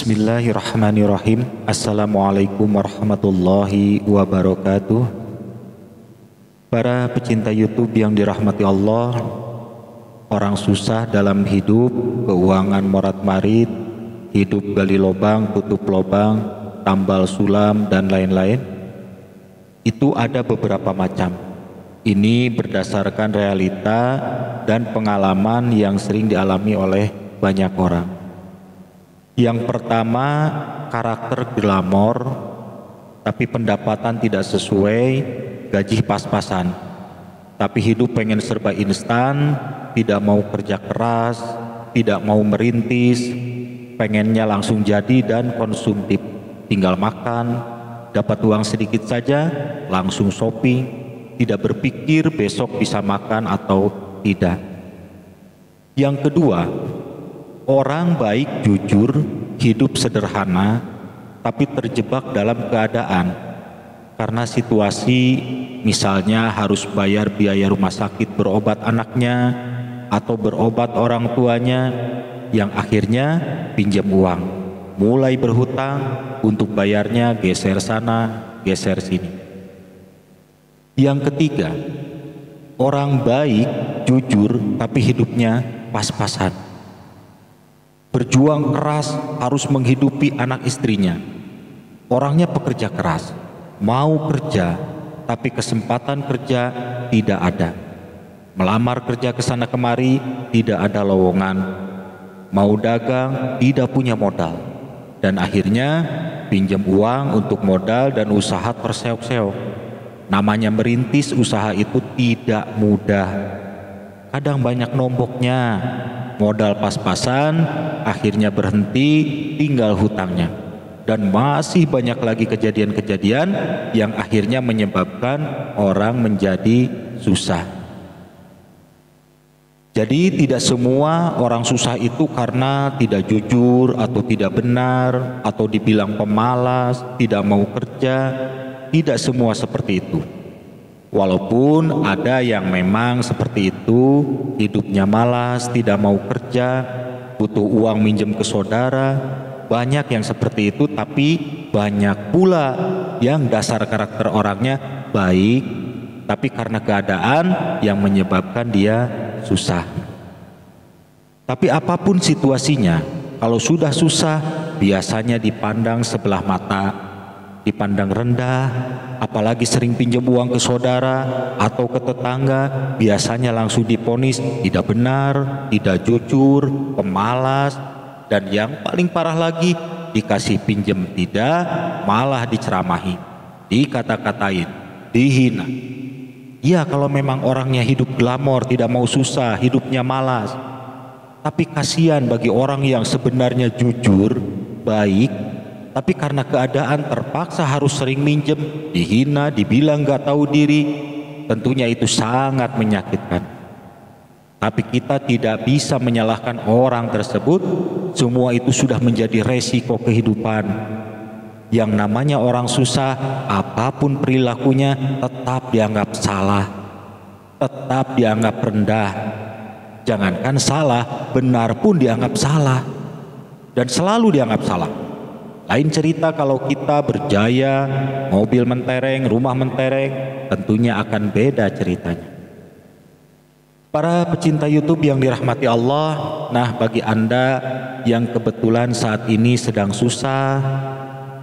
Bismillahirrahmanirrahim. Assalamualaikum warahmatullahi wabarakatuh. Para pecinta YouTube yang dirahmati Allah, orang susah dalam hidup, keuangan morat-marit, hidup gali lobang, tutup lobang, tambal sulam, dan lain-lain, itu ada beberapa macam. Ini berdasarkan realita dan pengalaman yang sering dialami oleh banyak orang. Yang pertama, karakter glamor, tapi pendapatan tidak sesuai, gaji pas-pasan. Tapi hidup pengen serba instan, tidak mau kerja keras, tidak mau merintis, pengennya langsung jadi dan konsumtif. Tinggal makan, dapat uang sedikit saja, langsung shopping, tidak berpikir besok bisa makan atau tidak. Yang kedua, orang baik jujur, hidup sederhana, tapi terjebak dalam keadaan karena situasi, misalnya harus bayar biaya rumah sakit berobat anaknya atau berobat orang tuanya, yang akhirnya pinjam uang, mulai berhutang, untuk bayarnya geser sana, geser sini. Yang ketiga, orang baik jujur tapi hidupnya pas-pasan. Berjuang keras harus menghidupi anak istrinya. Orangnya pekerja keras, mau kerja, tapi kesempatan kerja tidak ada. Melamar kerja ke sana kemari, tidak ada lowongan. Mau dagang, tidak punya modal. Dan akhirnya pinjam uang untuk modal dan usaha terseok-seok. Namanya merintis usaha itu tidak mudah. Kadang banyak nomboknya. Modal pas-pasan, akhirnya berhenti, tinggal hutangnya. Dan masih banyak lagi kejadian-kejadian yang akhirnya menyebabkan orang menjadi susah. Jadi tidak semua orang susah itu karena tidak jujur atau tidak benar atau dibilang pemalas, tidak mau kerja. Tidak semua seperti itu. Walaupun ada yang memang seperti itu, hidupnya malas, tidak mau kerja, butuh uang minjem ke saudara, banyak yang seperti itu. Tapi banyak pula yang dasar karakter orangnya baik, tapi karena keadaan yang menyebabkan dia susah. Tapi apapun situasinya, kalau sudah susah, biasanya dipandang sebelah mata, dipandang rendah, apalagi sering pinjam uang ke saudara atau ke tetangga, biasanya langsung diponis tidak benar, tidak jujur, pemalas, dan yang paling parah lagi, dikasih pinjam tidak, malah diceramahi, dikata-katain, dihina. Ya, kalau memang orangnya hidup glamor, tidak mau susah, hidupnya malas. Tapi kasihan bagi orang yang sebenarnya jujur, baik, tapi karena keadaan terpaksa harus sering minjem, dihina, dibilang gak tahu diri, tentunya itu sangat menyakitkan. Tapi kita tidak bisa menyalahkan orang tersebut, semua itu sudah menjadi resiko kehidupan. Yang namanya orang susah, apapun perilakunya tetap dianggap salah, tetap dianggap rendah. Jangankan salah, benar pun dianggap salah, dan selalu dianggap salah. Lain cerita kalau kita berjaya, mobil mentereng, rumah mentereng, tentunya akan beda ceritanya. Para pecinta YouTube yang dirahmati Allah, nah bagi Anda yang kebetulan saat ini sedang susah,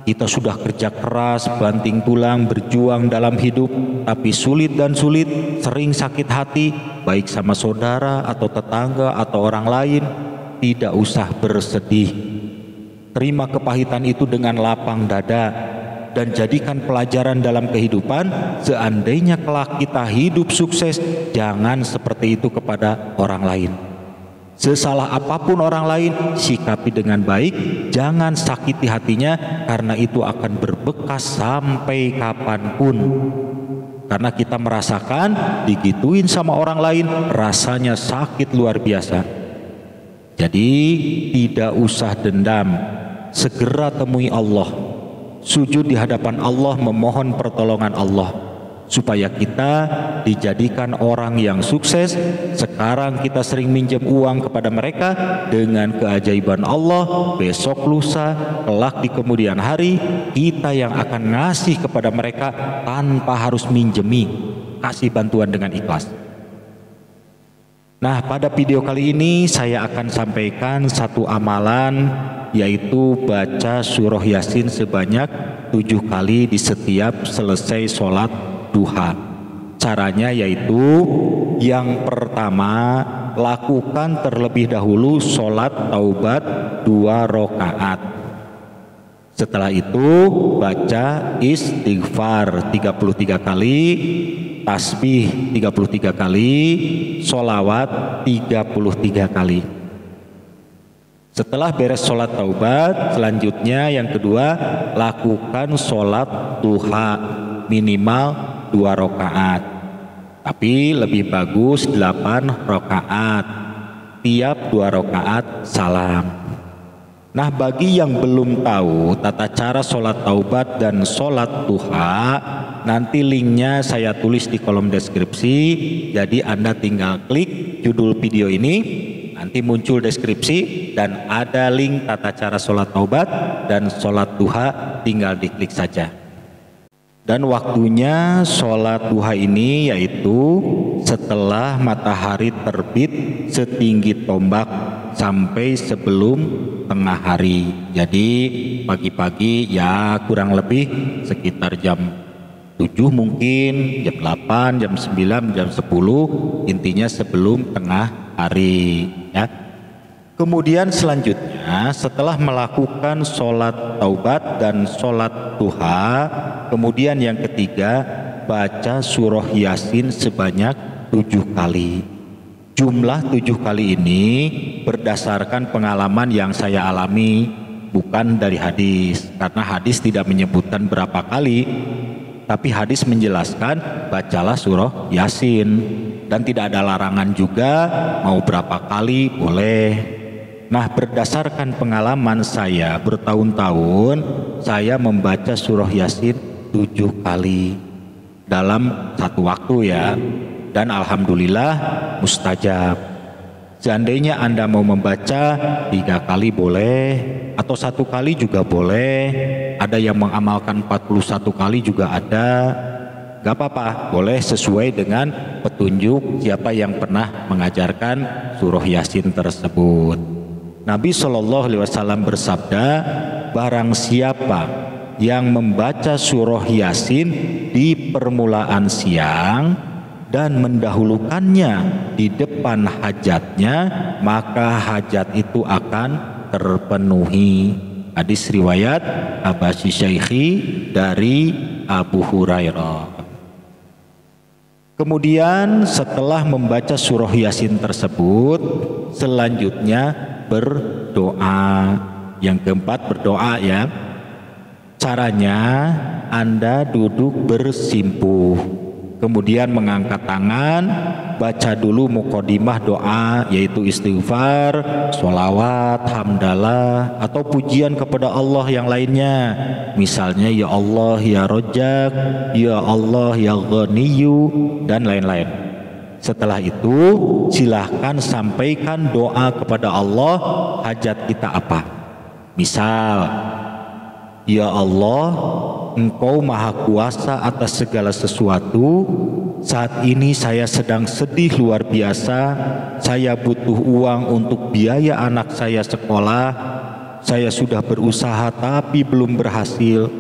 kita sudah kerja keras, banting tulang, berjuang dalam hidup, tapi sulit dan sulit, sering sakit hati, baik sama saudara atau tetangga atau orang lain, tidak usah bersedih. Terima kepahitan itu dengan lapang dada dan jadikan pelajaran dalam kehidupan. Seandainya kelak kita hidup sukses, jangan seperti itu kepada orang lain. Sesalah apapun orang lain, sikapi dengan baik, jangan sakiti hatinya, karena itu akan berbekas sampai kapanpun. Karena kita merasakan digituin sama orang lain, rasanya sakit luar biasa. Jadi tidak usah dendam, segera temui Allah, sujud di hadapan Allah, memohon pertolongan Allah. supaya kita dijadikan orang yang sukses. Sekarang kita sering minjem uang kepada mereka, dengan keajaiban Allah besok lusa kelak di kemudian hari kita yang akan ngasih kepada mereka tanpa harus minjemi, kasih bantuan dengan ikhlas. Nah, pada video kali ini saya akan sampaikan satu amalan, yaitu baca surah Yasin sebanyak 7 kali di setiap selesai sholat duha. Caranya yaitu yang pertama, lakukan terlebih dahulu sholat taubat 2 rakaat. Setelah itu baca istighfar 33 kali, tasbih 33 kali, sholawat 33 kali. Setelah beres sholat taubat, selanjutnya yang kedua, lakukan sholat duha minimal 2 rakaat, tapi lebih bagus 8 rakaat, tiap 2 rakaat salam. Nah, bagi yang belum tahu tata cara sholat taubat dan sholat duha, nanti linknya saya tulis di kolom deskripsi, jadi Anda tinggal klik judul video ini, nanti muncul deskripsi dan ada link tata cara sholat taubat dan sholat duha, tinggal diklik saja. Dan waktunya sholat duha ini yaitu setelah matahari terbit setinggi tombak sampai sebelum tengah hari. Jadi pagi-pagi ya kurang lebih sekitar jam 7 mungkin, jam 8, jam 9, jam 10, intinya sebelum tengah hari ya. Kemudian selanjutnya setelah melakukan sholat taubat dan sholat duha, kemudian yang ketiga baca surah Yasin sebanyak 7 kali. Jumlah 7 kali ini berdasarkan pengalaman yang saya alami, bukan dari hadis, karena hadis tidak menyebutkan berapa kali, tapi hadis menjelaskan bacalah surah Yasin, dan tidak ada larangan juga mau berapa kali boleh. Nah, berdasarkan pengalaman saya bertahun-tahun, saya membaca surah Yasin 7 kali dalam satu waktu ya, dan alhamdulillah mustajab. Seandainya Anda mau membaca 3 kali boleh, atau 1 kali juga boleh, ada yang mengamalkan 41 kali juga ada, gak apa-apa, boleh sesuai dengan petunjuk siapa yang pernah mengajarkan surah Yasin tersebut. Nabi SAW bersabda, barang siapa yang membaca surah Yasin di permulaan siang dan mendahulukannya di depan hajatnya, maka hajat itu akan terpenuhi. Hadis riwayat Abasy Syaikhi dari Abu Hurairah. Kemudian setelah membaca surah Yasin tersebut, selanjutnya berdoa. Yang keempat berdoa ya. Caranya Anda duduk bersimpuh, kemudian mengangkat tangan, baca dulu muqaddimah doa, yaitu istighfar, sholawat, hamdalah, atau pujian kepada Allah yang lainnya. Misalnya ya Allah ya Rojak, ya Allah ya Ghaniyyu, dan lain-lain. Setelah itu silahkan sampaikan doa kepada Allah, hajat kita apa. Misal, ya Allah, Engkau maha kuasa atas segala sesuatu, saat ini saya sedang sedih luar biasa, saya butuh uang untuk biaya anak saya sekolah, saya sudah berusaha tapi belum berhasil,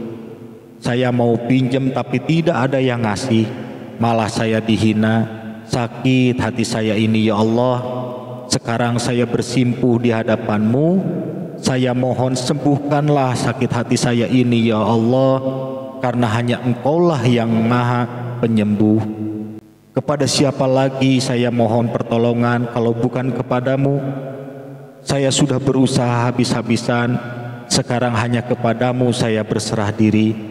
saya mau pinjam tapi tidak ada yang ngasih, malah saya dihina. Sakit hati saya ini ya Allah, sekarang saya bersimpuh di hadapan-Mu, saya mohon sembuhkanlah sakit hati saya ini ya Allah, karena hanya Engkaulah yang maha penyembuh. Kepada siapa lagi saya mohon pertolongan kalau bukan kepadamu? Saya sudah berusaha habis-habisan, sekarang hanya kepadamu saya berserah diri.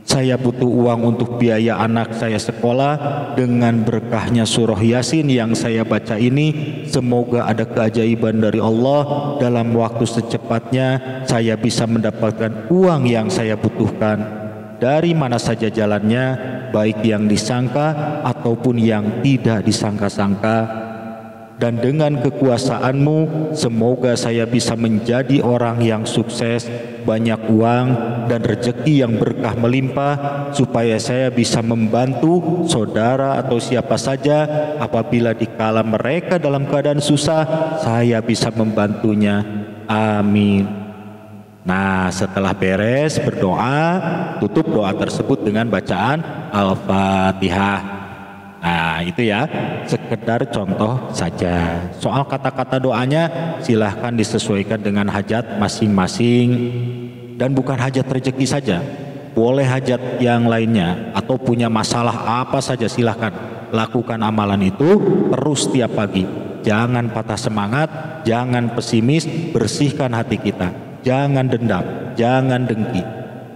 Saya butuh uang untuk biaya anak saya sekolah. Dengan berkahnya surah Yasin yang saya baca ini, semoga ada keajaiban dari Allah, dalam waktu secepatnya saya bisa mendapatkan uang yang saya butuhkan. dari mana saja jalannya, baik yang disangka ataupun yang tidak disangka-sangka. Dan dengan kekuasaan-Mu, semoga saya bisa menjadi orang yang sukses, banyak uang dan rezeki yang berkah melimpah, supaya saya bisa membantu saudara atau siapa saja apabila dikala mereka dalam keadaan susah, saya bisa membantunya. Amin. Nah, setelah beres berdoa, tutup doa tersebut dengan bacaan Al-Fatihah. Nah, itu ya, sekedar contoh saja. Soal kata-kata doanya silahkan disesuaikan dengan hajat masing-masing, dan bukan hajat rezeki saja, boleh hajat yang lainnya atau punya masalah apa saja, silahkan lakukan amalan itu terus tiap pagi. Jangan patah semangat, jangan pesimis, bersihkan hati kita, jangan dendam, jangan dengki,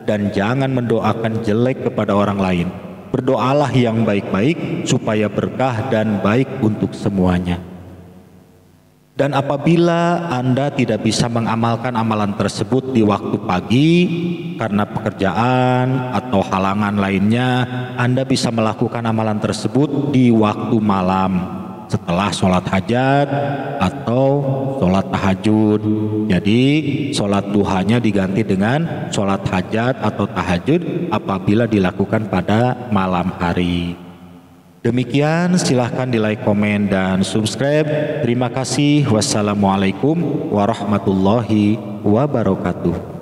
dan jangan mendoakan jelek kepada orang lain. Berdoalah yang baik-baik supaya berkah dan baik untuk semuanya. Dan apabila Anda tidak bisa mengamalkan amalan tersebut di waktu pagi karena pekerjaan atau halangan lainnya, Anda bisa melakukan amalan tersebut di waktu malam setelah sholat hajat atau sholat tahajud. Jadi sholat duhanya diganti dengan sholat hajat atau tahajud apabila dilakukan pada malam hari. Demikian, silahkan di like, komen, dan subscribe. Terima kasih. Wassalamualaikum warahmatullahi wabarakatuh.